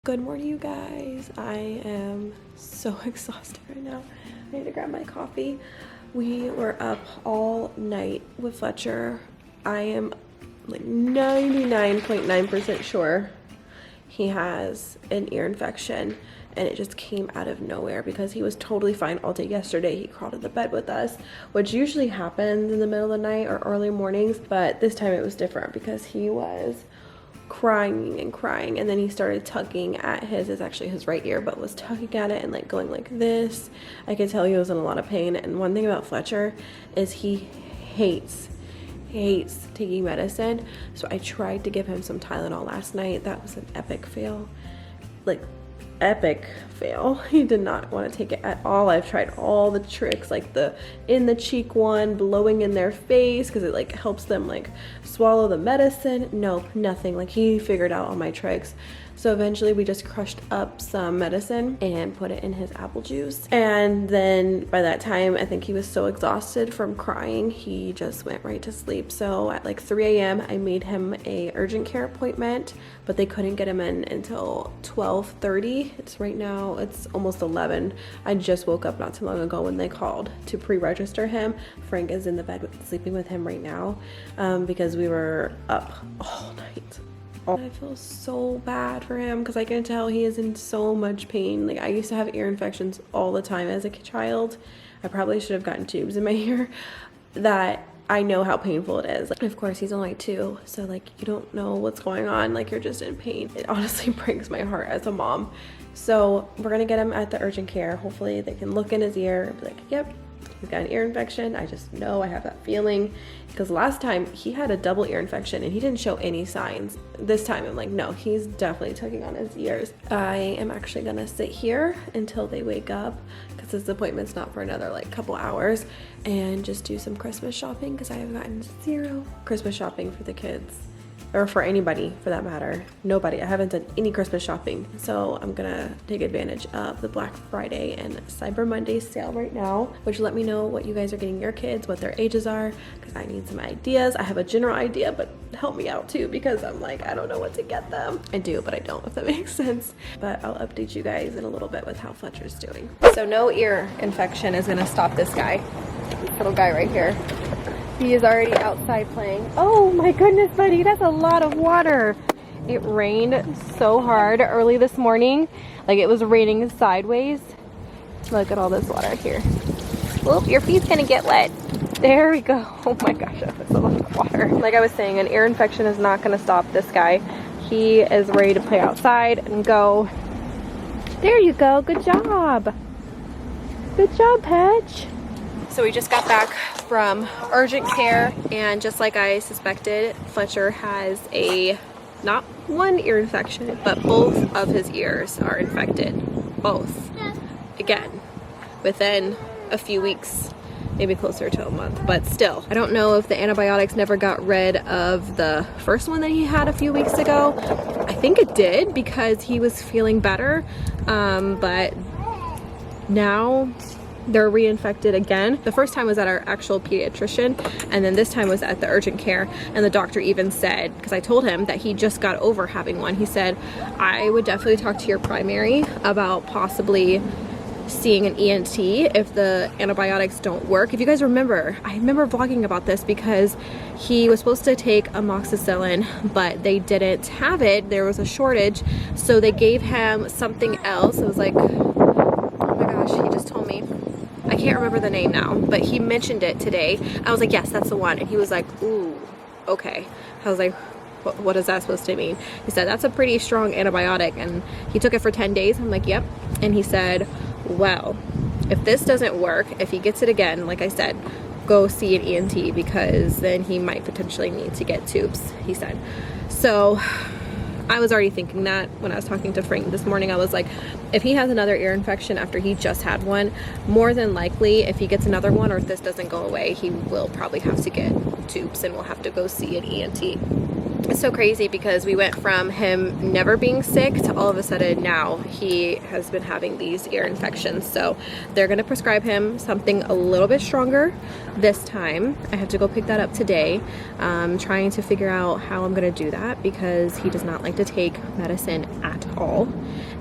Good morning, you guys. I am so exhausted right now. I need to grab my coffee. We were up all night with Fletcher. I am like 99.9% sure he has an ear infection, and it just came out of nowhere because he was totally fine all day yesterday. He crawled in the bed with us, which usually happens in the middle of the night or early mornings, but this time it was different because he was crying and crying, and then he started tugging at it's actually his right ear, but was tugging at it and like going like this. I could tell he was in a lot of pain. And one thing about Fletcher is he hates taking medicine. So I tried to give him some Tylenol last night. That was an epic fail. He did not want to take it at all. I've tried all the tricks, like the in the cheek one, blowing in their face because it like helps them like swallow the medicine. Nope, nothing. Like he figured out all my tricks. So eventually we just crushed up some medicine and put it in his apple juice. And then by that time, I think he was so exhausted from crying, he just went right to sleep. So at like 3 a.m., I made him a urgent care appointment, but they couldn't get him in until 12:30. It's almost 11. I just woke up not too long ago when they called to pre-register him. Frank is in the bed sleeping with him right now because we were up all night. I feel so bad for him because I can tell he is in so much pain. Like I used to have ear infections all the time as a child. I probably should have gotten tubes in my ear. That I know how painful it is. Of course, he's only 2, so like you don't know what's going on. Like you're just in pain. It honestly breaks my heart as a mom. So we're gonna get him at the urgent care. Hopefully they can look in his ear and be like, yep, he's got an ear infection. I just know, I have that feeling. Because last time he had a double ear infection and he didn't show any signs. This time I'm like, no, he's definitely tugging on his ears. I am actually gonna sit here until they wake up because this appointment's not for another like couple hours, and just do some Christmas shopping because I have gotten 0 Christmas shopping for the kids. Or for anybody for that matter. Nobody. I haven't done any Christmas shopping. So I'm gonna take advantage of the Black Friday and Cyber Monday sale right now, which let me know what you guys are getting your kids, what their ages are, because I need some ideas. I have a general idea, but help me out too, because I'm like, I don't know what to get them. I do, but I don't, if that makes sense. But I'll update you guys in a little bit with how Fletcher's doing. So no ear infection is gonna stop this guy. This little guy right here. He is already outside playing. Oh my goodness, buddy, that's a lot of water. It rained so hard early this morning. Like it was raining sideways. Look at all this water here. Whoop, your feet's gonna get wet. There we go. Oh my gosh, that's a lot of water. Like I was saying, an ear infection is not gonna stop this guy. He is ready to play outside and go. There you go, good job. Good job, Patch. So we just got back from urgent care, and just like I suspected, Fletcher has not one ear infection, but both of his ears are infected. Both. Again, within a few weeks, maybe closer to a month, but still. I don't know if the antibiotics never got rid of the first one that he had a few weeks ago. I think it did because he was feeling better, but now they're reinfected again. The first time was at our actual pediatrician, and then this time was at the urgent care. And the doctor even said, because I told him that he just got over having one, he said, I would definitely talk to your primary about possibly seeing an ENT if the antibiotics don't work. If you guys remember, I remember vlogging about this because he was supposed to take amoxicillin, but they didn't have it. There was a shortage, so they gave him something else. It was like, oh my gosh, he just told me. I can't remember the name now, but he mentioned it today. I was like, yes, that's the one. And he was like, ooh, okay. I was like, what is that supposed to mean? He said, that's a pretty strong antibiotic. And he took it for 10 days. I'm like, yep. And he said, well, if this doesn't work, if he gets it again, like I said, go see an ENT because then he might potentially need to get tubes, he said. So I was already thinking that when I was talking to Frank this morning. I was like, if he has another ear infection after he just had one, more than likely, if he gets another one or if this doesn't go away, he will probably have to get tubes and we'll have to go see an ENT. It's so crazy because we went from him never being sick to all of a sudden now he has been having these ear infections. So they're gonna prescribe him something a little bit stronger this time. I have to go pick that up today. Trying to figure out how I'm gonna do that because he does not like to take medicine at all.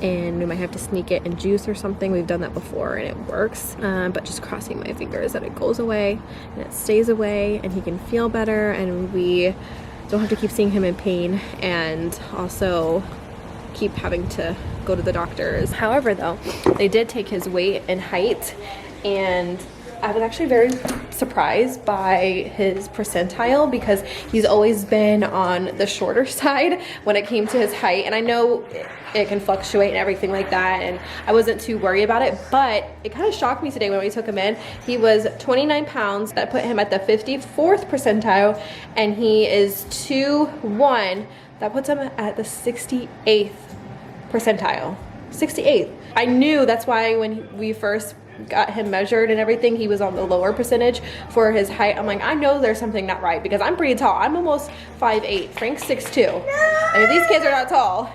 And we might have to sneak it in juice or something. We've done that before and it works. But just crossing my fingers that it goes away and it stays away and he can feel better and we don't have to keep seeing him in pain and also keep having to go to the doctors. However though, they did take his weight and height and I was actually very surprised by his percentile because he's always been on the shorter side when it came to his height, and I know it can fluctuate and everything like that, and I wasn't too worried about it, but it kind of shocked me today when we took him in. He was 29 pounds. That put him at the 54th percentile, and he is 2'1". That puts him at the 68th percentile. 68th. I knew that's why when we first got him measured and everything, he was on the lower percentage for his height. I'm like, I know there's something not right because I'm pretty tall. I'm almost 5'8". Frank's 6'2". And if these kids are not tall,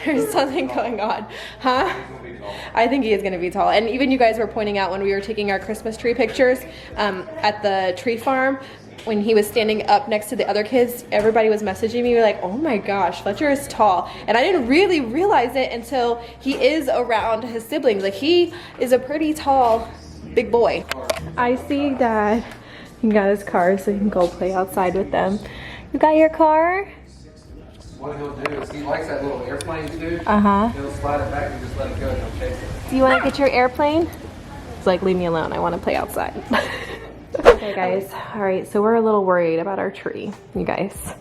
there's something going on, huh? I think he is gonna be tall. And even you guys were pointing out when we were taking our Christmas tree pictures at the tree farm, when he was standing up next to the other kids, everybody was messaging me like, oh my gosh, Fletcher is tall. And I didn't really realize it until he is around his siblings. Like, he is a pretty tall, big boy. I see that he got his car so he can go play outside with them. You got your car? What he'll do is he likes that little airplane dude. He'll slide it back and just let it go and he'll chase it. Do you want to get your airplane? It's like, leave me alone. I want to play outside. Okay guys, all right, so we're a little worried about our tree, you guys.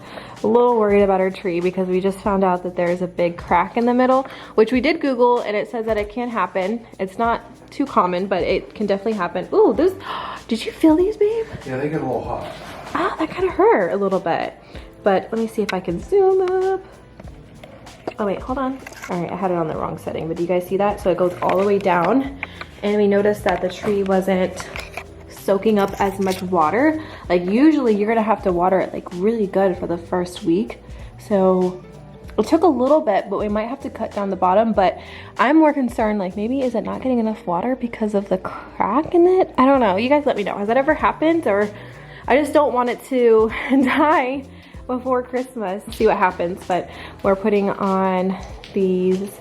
A little worried about our tree because we just found out that there's a big crack in the middle, which we did Google and it says that it can happen. It's not too common, but it can definitely happen. Ooh, this, did you feel these, babe? Yeah, they get a little hot. Ah, that kind of hurt a little bit. But let me see if I can zoom up. Oh wait, hold on. All right, I had it on the wrong setting, but do you guys see that? So it goes all the way down and we noticed that the tree wasn't soaking up as much water. Like, usually you're gonna have to water it like really good for the first week. So it took a little bit, but we might have to cut down the bottom. But I'm more concerned, like, maybe is it not getting enough water because of the crack in it? I don't know. You guys let me know. Has that ever happened? Or I just don't want it to die before Christmas. See what happens. But we're putting on these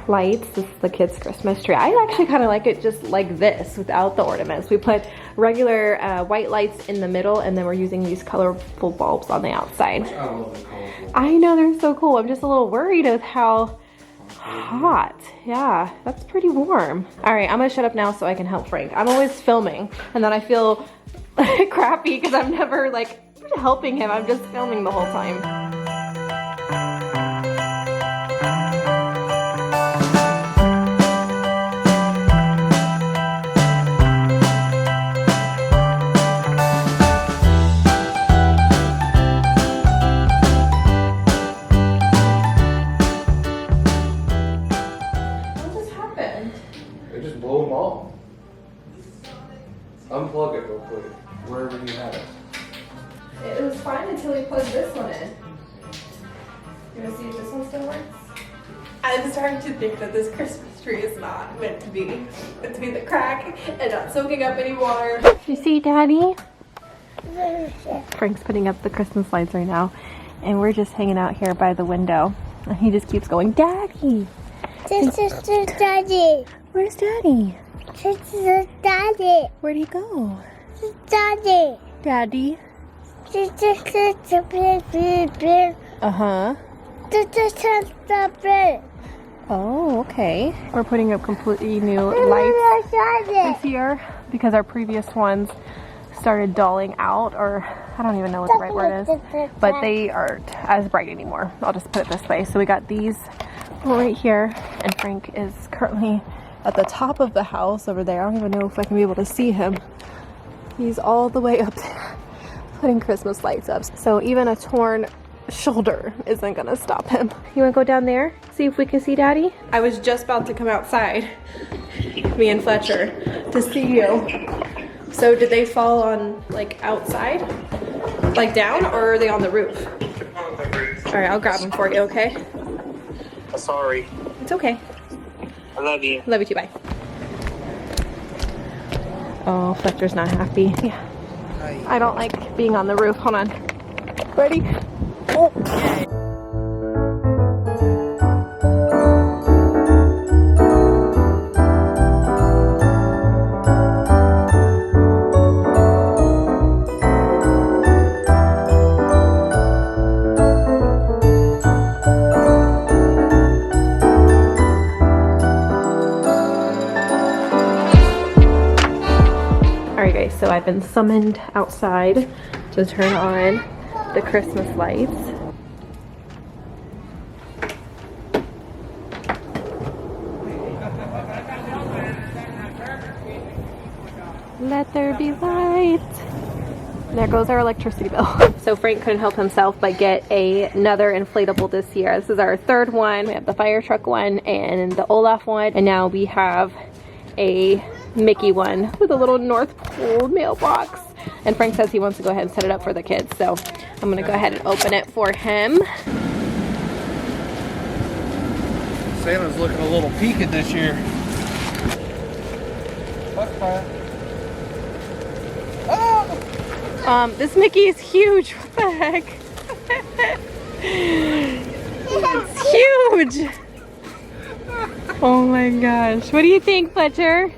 lights. This is the kids' Christmas tree. I actually kind of like it just like this without the ornaments. We put regular white lights in the middle and then we're using these colorful bulbs on the outside. I love the colorful. I know, they're so cool. I'm just a little worried with how hot. Yeah, that's pretty warm. All right, I'm gonna shut up now so I can help Frank. I'm always filming and then I feel crappy because I'm never like helping him. I'm just filming the whole time. Unplug it real quick, wherever you have it. It was fine until we plugged this one in. You wanna see if this one still works? I'm starting to think that this Christmas tree is not meant to be. Meant to be the crack and not soaking up any water. You see, Daddy? Frank's putting up the Christmas lights right now, and we're just hanging out here by the window. And he just keeps going, Daddy! This is Daddy. Where's Daddy? This is Daddy. Where'd he go? Daddy. Daddy? This is the baby. Uh-huh. This is the baby. Oh, okay. We're putting up completely new lights this year because our previous ones started dulling out, or I don't even know what the right word is, but they aren't as bright anymore. I'll just put it this way. So we got these right here, and Frank is currently at the top of the house over there. I don't even know if I can be able to see him. He's all the way up there putting Christmas lights up. So even a torn shoulder isn't gonna stop him. You wanna go down there? See if we can see Daddy? I was just about to come outside, me and Fletcher, to see you. So did they fall on like outside? Like down, or are they on the roof? On the roof. All right, I'll grab them for you, okay? Sorry. It's okay. I love you. Love you too, bye. Oh, Fletcher's not happy. Yeah. I don't like being on the roof. Hold on. Ready? Oh. Alright guys, so I've been summoned outside to turn on the Christmas lights. Let there be light. There goes our electricity bill. So Frank couldn't help himself but get another inflatable this year. This is our third one. We have the fire truck one and the Olaf one, and now we have a Mickey one with a little North Pole mailbox. And Frank says he wants to go ahead and set it up for the kids, so I'm gonna go ahead and open it for him. Santa's looking a little peaked this year. That's fine. Oh! This Mickey is huge. What the heck? It's huge. Oh my gosh. What do you think, Fletcher?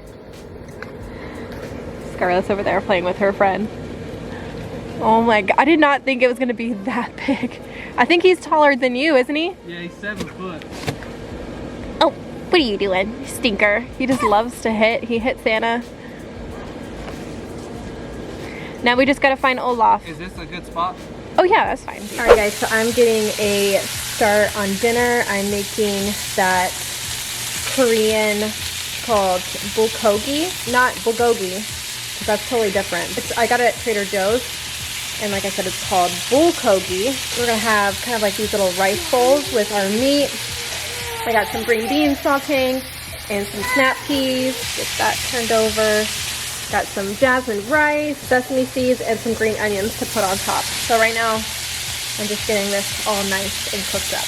Scarlett's over there playing with her friend. Oh my god. I did not think it was going to be that big. I think he's taller than you, isn't he? Yeah, he's 7 foot. Oh, what are you doing, you stinker? He just loves to hit. He hit Santa. Now we just got to find Olaf. Is this a good spot? Oh yeah, that's fine. All right guys, so I'm getting a start on dinner. I'm making that Korean called bulgogi, not bulgogi, because that's totally different. I got it at Trader Joe's, and like I said, it's called bulgogi. We're gonna have kind of like these little rice bowls with our meat. I got some green beans sauteing and some snap peas. Get that turned over. Got some jasmine rice, sesame seeds, and some green onions to put on top. So right now, I'm just getting this all nice and cooked up.